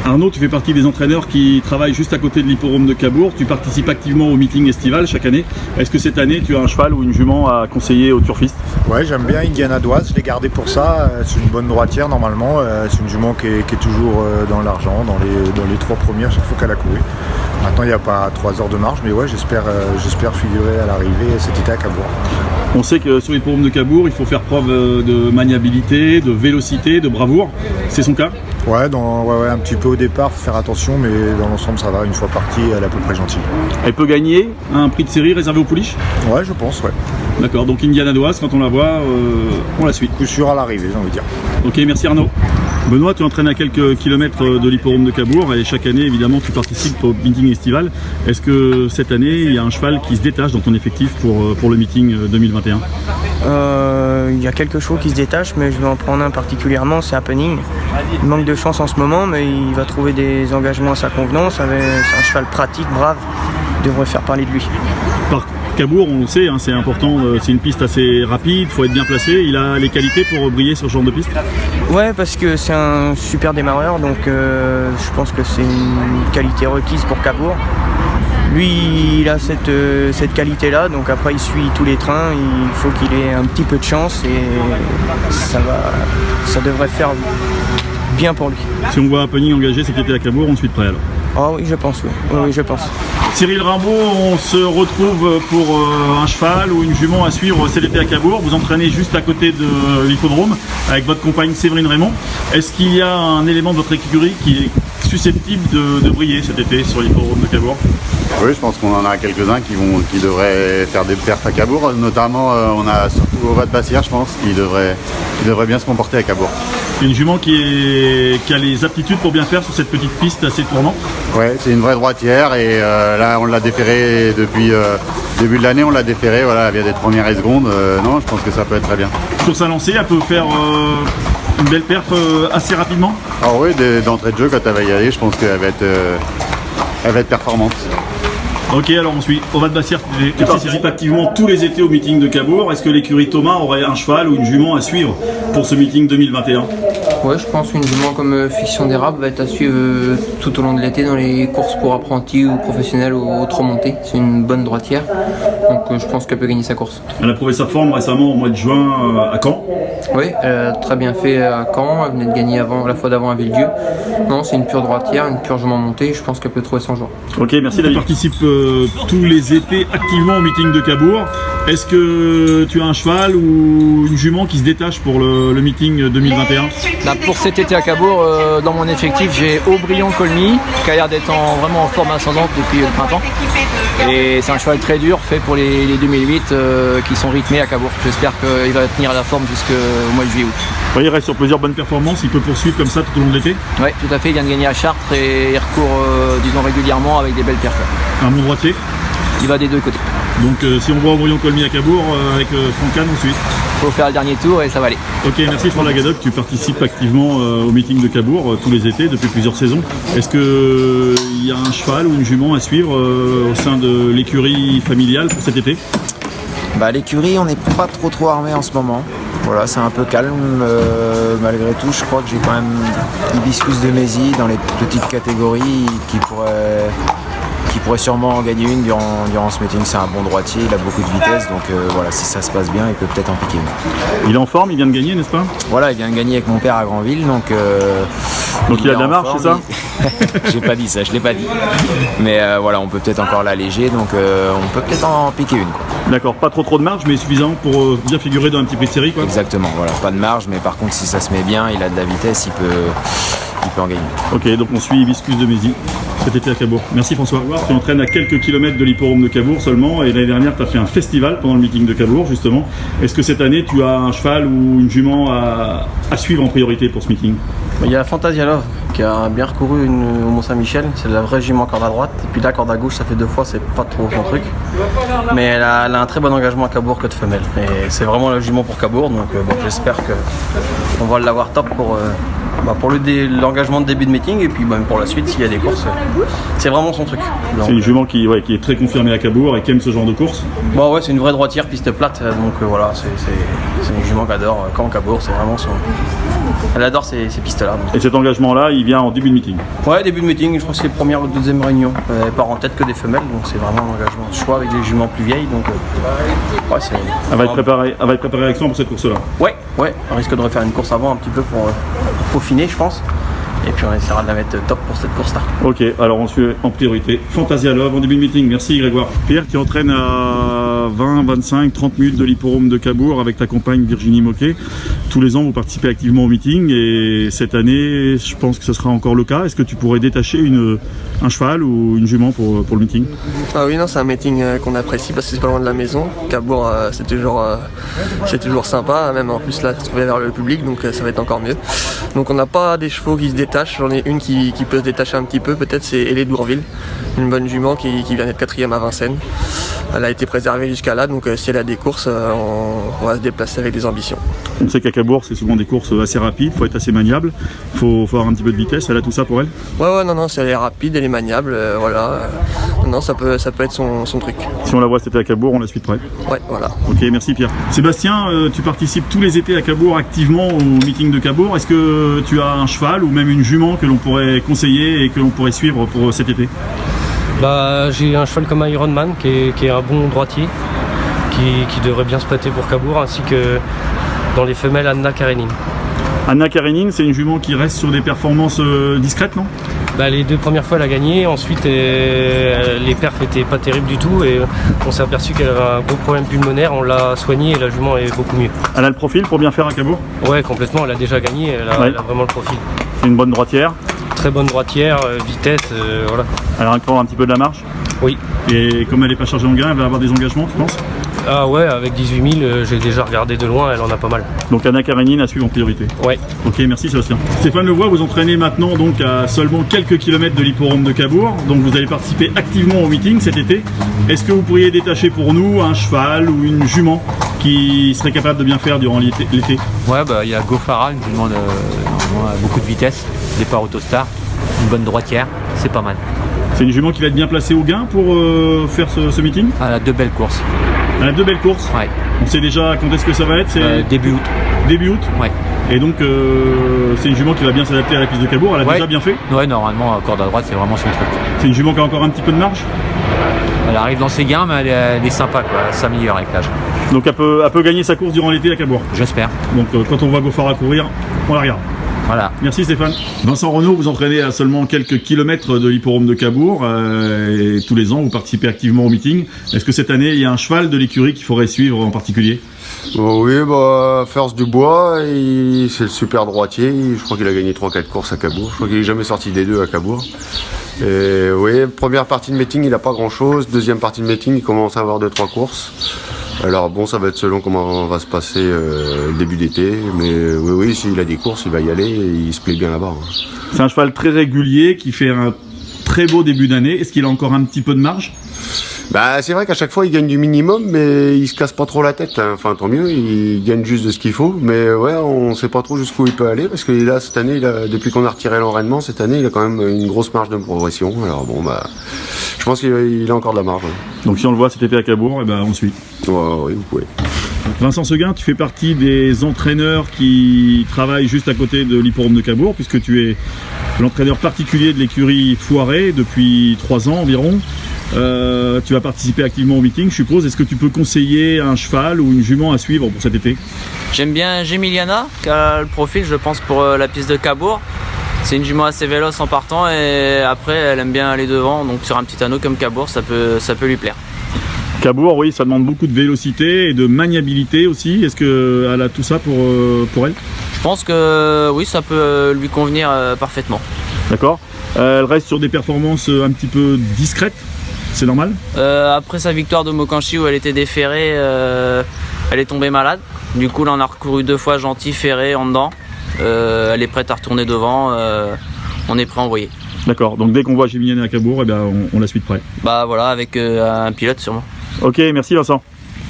Arnaud, tu fais partie des entraîneurs qui travaillent juste à côté de l'hippodrome de Cabourg. Tu participes activement au meeting estival chaque année. Est-ce que cette année, tu as un cheval ou une jument à conseiller aux turfistes? Ouais, j'aime bien Indiana Doise, je l'ai gardé pour ça. C'est une bonne droitière normalement. C'est une jument qui est toujours dans l'argent, dans les 3 premières chaque fois qu'elle a couru. Maintenant, il n'y a pas 3 heures de marche, mais ouais, j'espère figurer à l'arrivée cet été à Cabourg. On sait que sur l'hippodrome de Cabourg, il faut faire preuve de maniabilité, de vélocité, de bravoure. C'est son cas? Ouais, un petit peu au départ, faut faire attention, mais dans l'ensemble, ça va. Une fois partie, elle est à peu près gentille. Elle peut gagner un prix de série réservé aux pouliches? Ouais, je pense, ouais. D'accord, donc Indiana Doise, quand on la voit, on la suit. Coup sûr à l'arrivée, j'ai envie de dire. Ok, merci Arnaud. Benoît, tu entraînes à quelques kilomètres de l'hippodrome de Cabourg et chaque année, évidemment, tu participes au meeting estival. Est-ce que cette année, il y a un cheval qui se détache dans ton effectif pour le meeting 2021? Il y a quelques chevaux qui se détachent, mais je vais en prendre un particulièrement, c'est Happening. Il manque de chance en ce moment, mais il va trouver des engagements à sa convenance. C'est un cheval pratique, brave, il devrait faire parler de lui. Par Cabourg, on le sait, hein, c'est important, c'est une piste assez rapide, il faut être bien placé. Il a les qualités pour briller sur ce genre de piste? Ouais, parce que c'est un super démarreur, donc je pense que c'est une qualité requise pour Cabourg. Lui, il a cette qualité-là, donc après il suit tous les trains, il faut qu'il ait un petit peu de chance et ça devrait faire bien pour lui. Si on voit Happening engagé cet été à Cabourg, on suit de près alors? Ah oui, je pense, oui. Oui, je pense. Cyril Rimbaud, on se retrouve pour un cheval ou une jument à suivre cet été à Cabourg. Vous entraînez juste à côté de l'hippodrome avec votre compagne Séverine Raymond. Est-ce qu'il y a un élément de votre écurie qui est susceptible de briller cet été sur l'hippodrome de Cabourg? Oui, je pense qu'on en a quelques-uns qui devraient faire des perfs à Cabourg. Notamment, on a surtout Ovat Bassière, je pense, qui devrait bien se comporter à Cabourg. Une jument qui a les aptitudes pour bien faire sur cette petite piste assez tournante? Ouais, c'est une vraie droitière et là on l'a déférée depuis début de l'année, on l'a déférée, voilà, elle vient d'être première et seconde. Non, je pense que ça peut être très bien. Sur sa lancée, elle peut faire une belle perf assez rapidement? Alors oui, d'entrée de jeu, quand elle va y aller, je pense qu'elle va être performante. Ok, alors on suit. Ovat Bassière, tu participes activement tous les étés au meeting de Cabourg. Est-ce que l'écurie Thomas aurait un cheval ou une jument à suivre pour ce meeting 2021? Ouais, je pense qu'une jument comme Fiction d'érable va être à suivre tout au long de l'été dans les courses pour apprentis ou professionnels ou autres montées. C'est une bonne droitière, donc je pense qu'elle peut gagner sa course. Elle a prouvé sa forme récemment au mois de juin à Caen. Oui, elle a très bien fait à Caen, elle venait de gagner la fois d'avant à Villedieu. Non, c'est une pure droitière, une pure jument montée, je pense qu'elle peut trouver son jour. Ok, merci David. Tu participes tous les étés activement au meeting de Cabourg. Est-ce que tu as un cheval ou une jument qui se détache pour le meeting 2021? Là, pour cet été à Cabourg, dans mon effectif, j'ai Aubryon Colmy, qui a l'air d'être vraiment en forme ascendante depuis le printemps. Et c'est un cheval très dur, fait pour les 2008 qui sont rythmés à Cabourg. J'espère qu'il va tenir la forme jusqu'au mois de juillet-août. Il reste sur plusieurs bonnes performances, il peut poursuivre comme ça tout au long de l'été? Oui, tout à fait, il vient de gagner à Chartres et il recourt disons régulièrement avec des belles perfs. Un bon droitier? Il va des deux côtés. Donc si on voit Aubryon Colmy à Cabourg, avec Franck Kahn, on suit. Il faut faire le dernier tour et ça va aller. Ok, merci Franck Lagadoc, tu participes activement au meeting de Cabourg tous les étés depuis plusieurs saisons. Est-ce qu'il y a un cheval ou une jument à suivre au sein de l'écurie familiale pour cet été? L'écurie, on n'est pas trop armé en ce moment. Voilà, c'est un peu calme. Malgré tout, je crois que j'ai quand même Hibiscus de Mézy dans les petites catégories qui pourrait sûrement en gagner une durant ce meeting. C'est un bon droitier, il a beaucoup de vitesse, donc voilà, si ça se passe bien, il peut peut-être en piquer une. Il est en forme, il vient de gagner, n'est-ce pas? Voilà, il vient de gagner avec mon père à Granville, donc il a de la marche, c'est ça? J'ai pas dit ça, je l'ai pas dit. Mais voilà, on peut peut-être encore l'alléger, donc on peut peut-être en piquer une, quoi. D'accord, pas trop de marge, mais suffisant pour bien figurer dans un petit prix de série, quoi. Exactement, voilà, pas de marge, mais par contre, si ça se met bien, il a de la vitesse, il peut en gagner. Ok, donc on suit Hibiscus de Mézy cet été à Cabourg. Merci François. Tu entraînes à quelques kilomètres de l'hippodrome de Cabourg seulement, et l'année dernière tu as fait un festival pendant le meeting de Cabourg justement. Est-ce que cette année tu as un cheval ou une jument à suivre en priorité pour ce meeting? Il y a Fantasia Love qui a bien recouru au Mont-Saint-Michel, c'est la vraie jument corde à droite, et puis là corde à gauche ça fait 2 fois, c'est pas trop son truc, mais elle a un très bon engagement à Cabourg que de femelle, et c'est vraiment la jument pour Cabourg, donc j'espère qu'on va l'avoir top pour l'engagement de début de meeting, et puis même pour la suite s'il y a des courses, c'est vraiment son truc. C'est une jument qui est très confirmée à Cabourg et qui aime ce genre de course? Ouais, c'est une vraie droitière piste plate, donc voilà, c'est une jument qui adore Caen, Cabourg, c'est vraiment Elle adore ces pistes-là. Et cet engagement-là, il vient en début de meeting. Ouais, début de meeting, je crois que c'est première ou deuxième réunion. Elle part en tête que des femelles, donc c'est vraiment un engagement de choix avec des juments plus vieilles. Donc, ouais, Elle va être préparée avec toi pour cette course-là. Ouais, on risque de refaire une course avant un petit peu pour peaufiner, je pense. Et puis on essaiera de la mettre top pour cette course-là. Ok, alors on suit en priorité Fantasia Love en début de meeting. Merci Grégoire. Pierre, tu entraînes à 20, 25, 30 minutes de l'hipporome de Cabourg avec ta compagne Virginie Moquet. Tous les ans, vous participez activement au meeting et cette année, je pense que ce sera encore le cas. Est-ce que tu pourrais détacher un cheval ou une jument pour le meeting? Ah oui, non, c'est un meeting qu'on apprécie parce que c'est pas loin de la maison. Cabourg, c'est toujours sympa, même en plus là, se trouver vers le public, donc ça va être encore mieux. Donc on n'a pas des chevaux qui se détachent. J'en ai une qui peut se détacher un petit peu, peut-être, c'est Hélé d'Ourville, une bonne jument qui vient d'être 4e à Vincennes. Elle a été préservée jusqu'à là, donc si elle a des courses, on va se déplacer avec des ambitions. On sait qu'à Cabourg, c'est souvent des courses assez rapides, il faut être assez maniable, il faut avoir un petit peu de vitesse. Elle a tout ça pour elle? Ouais, non, elle est rapide, elle est maniable, voilà. Non, ça peut être son truc. Si on la voit cet été à Cabourg, on la suit de près. Ouais, voilà. Ok, merci Pierre. Sébastien, tu participes tous les étés à Cabourg activement au meeting de Cabourg. Est-ce que tu as un cheval ou même une jument que l'on pourrait conseiller et que l'on pourrait suivre pour cet été? J'ai un cheval comme Ironman qui est un bon droitier, qui devrait bien se prêter pour Cabourg, ainsi que dans les femelles Anna Karenine. Anna Karenine, c'est une jument qui reste sur des performances discrètes, non? Les 2 premières fois elle a gagné, ensuite les perfs étaient pas terribles du tout et on s'est aperçu qu'elle avait un gros problème pulmonaire, on l'a soignée et la jument est beaucoup mieux. Elle a le profil pour bien faire à Cabourg? Ouais, complètement, elle a déjà gagné, elle a vraiment le profil. C'est une bonne droitière? Très bonne droitière, vitesse, voilà. Elle a encore un petit peu de la marche? Oui. Et comme elle n'est pas chargée en grain, elle va avoir des engagements, tu penses? Ah ouais, avec 18 000, j'ai déjà regardé de loin, elle en a pas mal. Donc Anna Karenine à suivre en priorité. Ouais. Ok, merci Sébastien. Stéphane Levoix, vous entraînez maintenant donc à seulement quelques kilomètres de l'hipporome de Cabourg. Donc vous allez participer activement au meeting cet été. Est-ce que vous pourriez détacher pour nous un cheval ou une jument qui serait capable de bien faire durant l'été? Ouais, il y a Gofara, une jument à beaucoup de vitesse, départ Autostar, une bonne droitière, c'est pas mal. C'est une jument qui va être bien placée au gain pour faire ce meeting? Elle a 2 belles courses. Elle a 2 belles courses? Ouais. On sait déjà quand est-ce que ça va être? Début août. Début août? Ouais. Et donc c'est une jument qui va bien s'adapter à la piste de Cabourg, elle a déjà bien fait? Ouais, normalement, corde à droite, c'est vraiment son truc. C'est une jument qui a encore un petit peu de marge? Elle arrive dans ses gains, mais elle est sympa, quoi. Elle s'améliore avec l'âge. Donc elle peut gagner sa course durant l'été à Cabourg? J'espère. Donc quand on voit Gofara courir, on la regarde. Voilà. Merci Stéphane. Vincent Renaud, vous entraînez à seulement quelques kilomètres de l'hipporome de Cabourg et tous les ans vous participez activement au meeting. Est-ce que cette année il y a un cheval de l'écurie qu'il faudrait suivre en particulier? Oui, First Dubois, c'est le super droitier. Je crois qu'il a gagné 3-4 courses à Cabourg. Je crois qu'il n'est jamais sorti des 2 à Cabourg. Et oui, première partie de meeting, il n'a pas grand chose. Deuxième partie de meeting, il commence à avoir 2-3 courses. Alors bon, ça va être selon comment va se passer le début d'été. Mais oui, s'il a des courses, il va y aller et il se plaît bien là-bas. C'est un cheval très régulier qui fait un très beau début d'année. Est-ce qu'il a encore un petit peu de marge? C'est vrai qu'à chaque fois il gagne du minimum, mais il se casse pas trop la tête. Enfin tant mieux, il gagne juste de ce qu'il faut. Mais ouais, on sait pas trop jusqu'où il peut aller parce que là cette année, depuis qu'on a retiré l'enraînement, cette année il a quand même une grosse marge de progression. Alors bon je pense qu'il a encore de la marge. Ouais. Donc si on le voit cet été à Cabourg, on suit. Oui, vous pouvez. Vincent Seguin, tu fais partie des entraîneurs qui travaillent juste à côté de l'hipporome de Cabourg, puisque tu es l'entraîneur particulier de l'écurie Foiré depuis 3 ans environ. Tu vas participer activement au meeting, je suppose. Est-ce que tu peux conseiller un cheval ou une jument à suivre pour cet été? J'aime bien Gemiliana, qui a le profil, je pense, pour la piste de Cabourg. C'est une jument assez véloce en partant et après elle aime bien aller devant, donc sur un petit anneau comme Cabourg, ça peut lui plaire. Cabourg, oui, ça demande beaucoup de vélocité et de maniabilité aussi. Est-ce qu'elle a tout ça pour elle? Je pense que oui, ça peut lui convenir parfaitement. D'accord. Elle reste sur des performances un petit peu discrètes, c'est normal? Après sa victoire de Mokanchi où elle était déferrée, elle est tombée malade. Du coup, là, on a recouru 2 fois gentil, ferré, en dedans. Elle est prête à retourner devant. On est prêt à envoyer. D'accord. Donc dès qu'on voit Gemiliana à Cabourg, on la suit de près. Voilà, avec un pilote sûrement. Ok, merci Vincent.